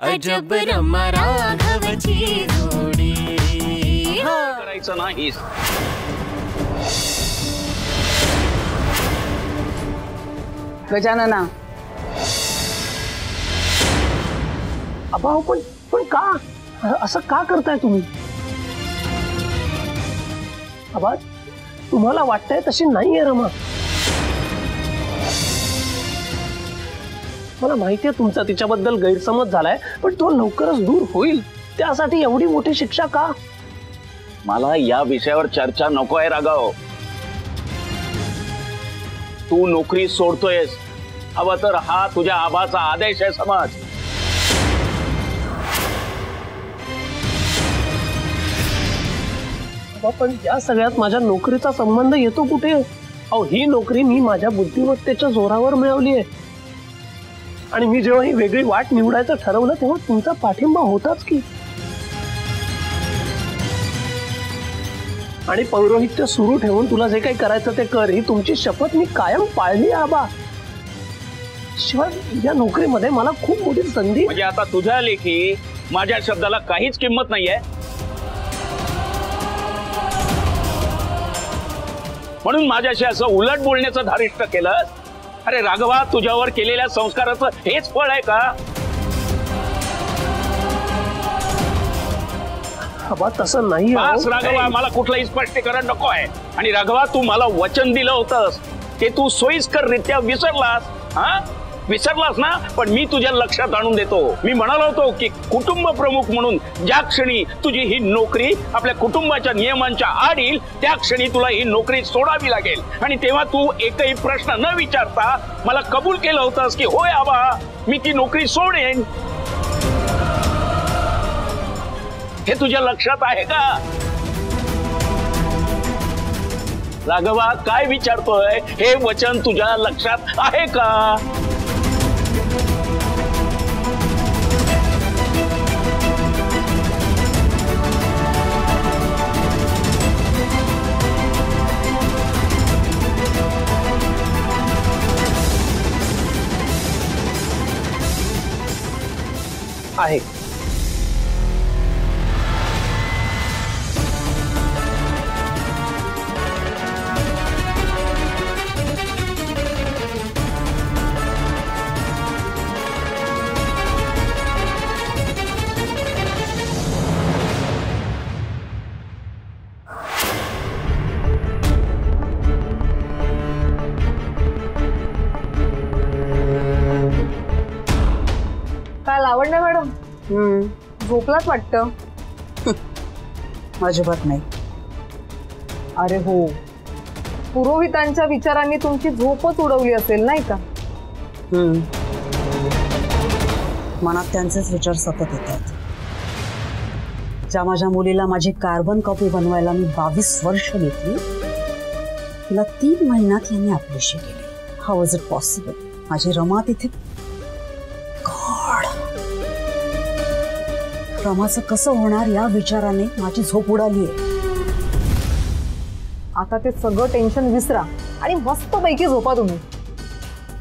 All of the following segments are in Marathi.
अजब रमा राघवची जोडी करायचं नाहीस. गजानना अबाव पण का असं का करताय तुम्ही? अबा तुम्हाला वाटतंय तशी नाहीये रमा. मला माहितीये तुमचा तिच्याबद्दल गैरसमज झालाय, पण तो लवकरच दूर होईल. त्यासाठी एवढी मोठी शिक्षा का? मला या विषयावर चर्चा नको आहे राघव. तू नोकरी सोडतोयस, हवं तर हा तुझ्या आबाचा आदेश आहे समज. पण या सगळ्यात माझ्या नोकरीचा संबंध येतो कुठे? अहो ही नोकरी मी माझ्या बुद्धिमत्तेच्या जोरावर मिळवली आहे. आणि मी जेव्हा ही वेगळी वाट निवडायचं ठरवलं तेव्हा तुमचा पाठिंबा होताच की. आणि पौरोहित्य सुरू ठेवून तुला जे काही करायचं ते कर, ही तुमची शपथ मी कायम पाळली आबा. शिवाय या नोकरीमध्ये मला खूप मोठी संधी. म्हणजे आता तुझ्या लेखी माझ्या शब्दाला काहीच किंमत नाहीये म्हणून माझ्याशी असं उलट बोलण्याचं धारिष्ट केलं? अरे राघवा, तुझ्यावर केलेल्या संस्काराचं हेच फळ आहे का? आबा तसं नाही. राघवा, मला कुठलंही स्पष्टीकरण नको आहे. आणि राघवा, तू मला वचन दिलं होतंस ते तू सोयीस्कररित्या विसरलास ना. पण मी तुझ्या लक्षात आणून देतो. मी म्हणालो होतो की कुटुंब प्रमुख म्हणून ज्या क्षणी तुझी ही नोकरी आपल्या कुटुंबाच्या नियमांच्या आड येईल त्या क्षणी तुला ही नोकरी सोडावी लागेल. आणि तेव्हा तू एकही प्रश्न न विचारता मला कबूल केलं होतंस की होय आबा, मी ती नोकरी सोडेन. हे तुझ्या लक्षात आहे का? राघवा, काय विचारतोय? हे वचन तुझ्या लक्षात आहे का? आहे. काय लावण्य मॅडम? झोपलाच वाटतं. अजिबात नाही. अरे हो, पुरोहितांच्या विचारांनी तुमची झोपच उडवली असेल नाही का? मनात त्यांचेच विचार सतत येतात. ज्या माझ्या मुलीला माझी कार्बन कॉपी बनवायला मी 22 वर्ष घेतली, तिला 3 महिन्यात यांनी आपलीशी केली. How was it possible? माझी रमा तिथे. रमाचं कसं होणार या विचाराने माझी झोप उडाली आहे. आता ते सगळं टेन्शन विसरा आणि मस्त पैकी झोपा तुम्ही.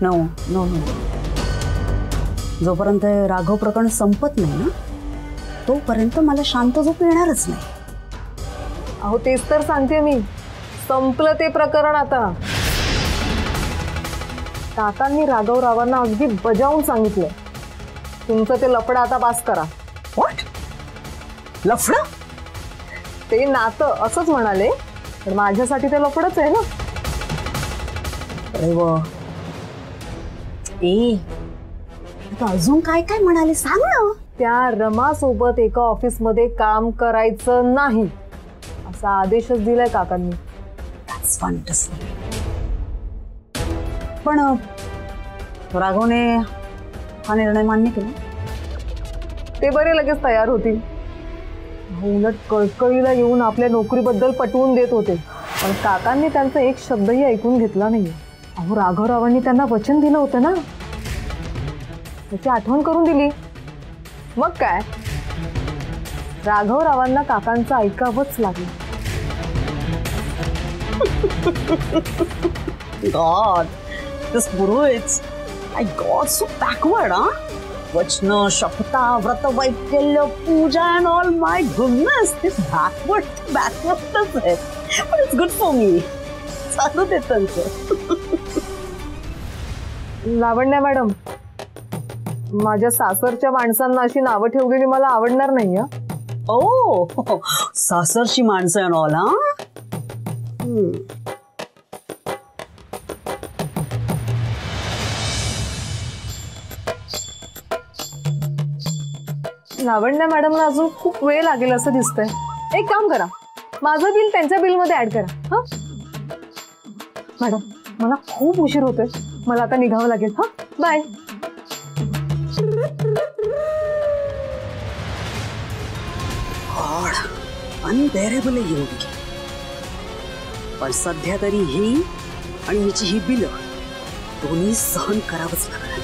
नो नो नो, जोपर्यंत राघव प्रकरण संपत नाही ना तोपर्यंत मला शांत झोप येणारच नाही. अहो तेच तर सांगते मी, संपलं ते प्रकरण. आता काकांनी राघवरावांना अगदी बजावून सांगितलं, तुमचं ते लफडं आता बास करा. व्हॉट? लफडं? ते नातं असंच म्हणाले, पण माझ्यासाठी ते लफडंच आहे ना. अरे वा, ए अजून काय काय म्हणाले सांग ना. त्या रमा सोबत एका ऑफिस मध्ये काम करायचं नाही असा आदेशच दिलाय काकांनी. That's fantastic. पण राघवने हा निर्णय मान्य केला? ते बरे लगेच तयार होतील. उलट कळकळीला येऊन आपल्या नोकरीबद्दल पटवून देत होते, पण काकांनी त्यांचा एक शब्दही ऐकून घेतला नाहीये. अहो राघवरावांनी त्यांना वचन दिलं होतं ना, त्याची आठवण करून दिली. मग काय, राघवरावांना काकांचं ऐकावंच लागलं. God, this Purohits, my God, so backward, huh? वचन शपथा व्रत वैकल्य पूजा अँड ऑल. माय गुडनेस, दिस बॅकवर्डच आहे, पण इट्स गुड फॉर मी. चालू दे त्यांचं. लावण्या मॅडम, माझ्या सासरच्या माणसांना अशी नावं ठेवलेली मला आवडणार नाही. ओ, सासरची माणसं अँड ऑल. हा, लावण्या मॅडमला अजून खूप वेळ लागेल असं दिसतंय. एक काम करा, माझं बिल त्यांच्या बिलमध्ये ऍड करा. हा मॅडम, मला खूप उशीर होतोय, मला आता निघावं लागेल. हा, बाय. अनबेरेबल आहे योगी. पण सध्या तरी ही आणि हिची ही बिल दोन्ही सहन करावंच लागणार.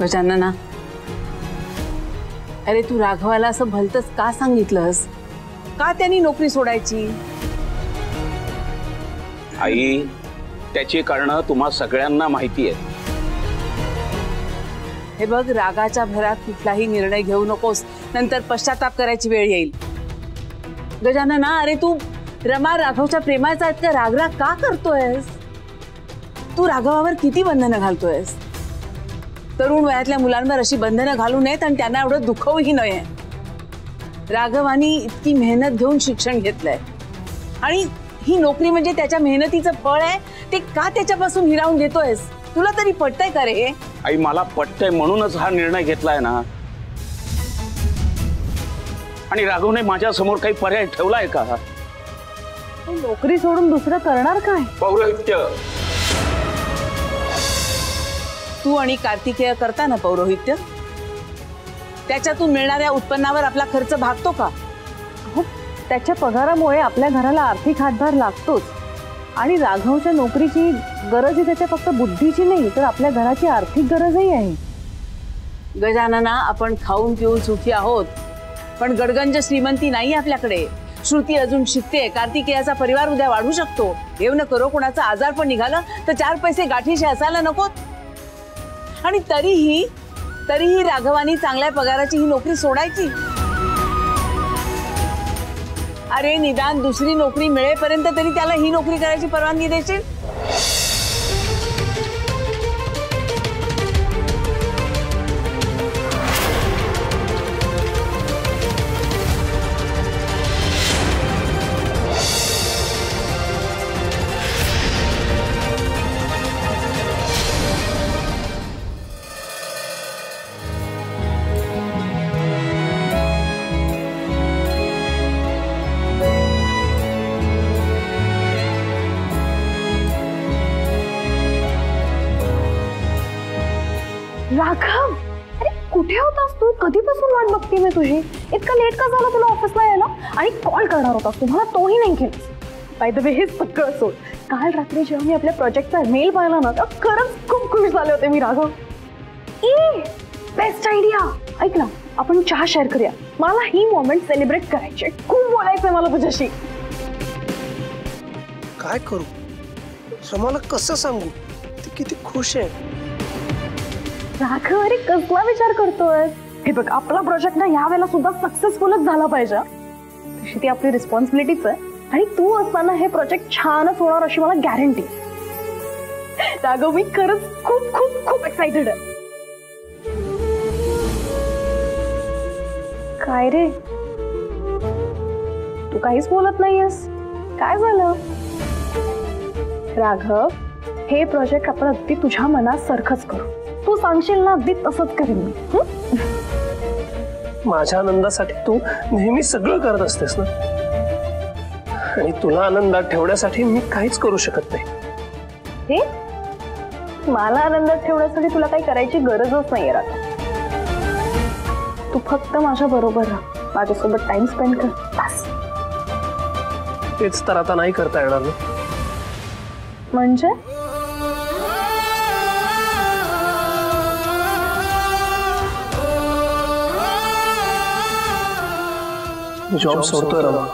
गजानना, अरे तू राघवाला असं भलतंच का सांगितलंस? का त्यांनी नोकरी सोडायची? आई, त्याची कारणं तुम्हा सगळ्यांना माहिती आहेत. हे बघ, रागाच्या भरात कुठलाही निर्णय घेऊ नकोस, नंतर पश्चाताप करायची वेळ येईल. गजानना, अरे तू रमा राघवच्या प्रेमाचा इतका रागराग का करतोयस? तू राघवावर किती बंधनं घालतोयस? तरुण वयातल्या मुलांवर अशी बंधनं घालू नयेत आणि त्यांना एवढं दुखवूही नये. राघवानी इतकी मेहनत घेऊन शिक्षण घेतलंय आणि ही नोकरी म्हणजे त्याच्या मेहनतीचं फळ आहे. ते का त्याच्यापासून हिरावून घेतोयस? तुला तरी पटतंय का रे? आई, मला पटतंय म्हणूनच हा निर्णय घेतलाय ना. आणि राघवने माझ्या समोर काही पर्याय ठेवलाय का? नोकरी सोडून दुसरं करणार काय? पौरोहित्य. तू आणि कार्तिकेय करता ना पौरोहित्य? त्याच्यातून मिळणाऱ्या उत्पन्नावर आपला खर्च भागतो का? हो, त्याच्या पगारामुळे आपल्या घराला आर्थिक हातभार लागतोच. आणि राघवच्या नोकरीची गरज ही त्याच्या फक्त बुद्धीची नाही, तर आपल्या घराची आर्थिक गरजही आहे. गजानना, आपण खाऊन पिऊन सुखी आहोत, पण गडगंज श्रीमंती नाही आपल्याकडे. श्रुती अजून शिकते. कार्तिकेयाचा परिवार उद्या वाढू शकतो. येऊ न करो कोणाचा आजार पण निघाला तर 4 पैसे गाठीशी असायला नकोत. आणि तरीही राघवानी चांगल्या पगाराची ही नोकरी सोडायची. अरे निदान दुसरी नोकरी मिळेपर्यंत तरी त्याला ही नोकरी करायची परवानगी देशील? राघव, अरे कुठे होतास तू? कधीपासून वाट बघते मी तुझी. इतका लेट का झाला तुला ऑफिसला यायला? आणि कॉल करणार होतास तुम्हाला, तोही नाही केला. बाय द वे, हे सगळं सोड. काल रात्री जेव्हा मी आपल्या प्रोजेक्टचा मेल पाहिला ना, तर खरंच खूप खुश झाले होते मी. Raghav, best idea. ऐक ना, आपण चहा शेअर करूया. मला ही मोमेंट सेलिब्रेट करायची. खूप बोलायचंय मला तुझ्याशी. काय करू? रमाला कसं सांगू ती किती खुश आहे? राघव, अरे कसला विचार करतोय? हे बघ, आपला प्रोजेक्ट ना यावेळेला सुद्धा सक्सेसफुलच झाला पाहिजे. तशी ती आपली रिस्पॉन्सिबिलिटीच आहे. आणि तू असताना हे प्रोजेक्ट छानच होणार अशी मला गॅरंटी. राघव, मी खरंच खूप खूप खूप एक्साइटेड आहे. काय रे, तू काहीच बोलत नाहीयेस? काय झालं? राघव, हे प्रोजेक्ट आपण अगदी तुझ्या मनात सारखंच करू. तू सांगशील ना, अगदी तसंच करेन मी. माझ्या आनंदासाठी तू नेहमी सगळं करत असतेस ना, आणि तुला आनंदात ठेवण्यासाठी मी काहीच करू शकत नाही. हे मला आनंदात ठेवण्यासाठी तुला काही करायची गरजच नाहीये राघव. तू फक्त माझ्या बरोबर राहा, माझ्यासोबत टाइम स्पेंड कर, बस. तेच तर आता नाही करता येणार ना. म्हणजे जॉब सोडतोय रमा.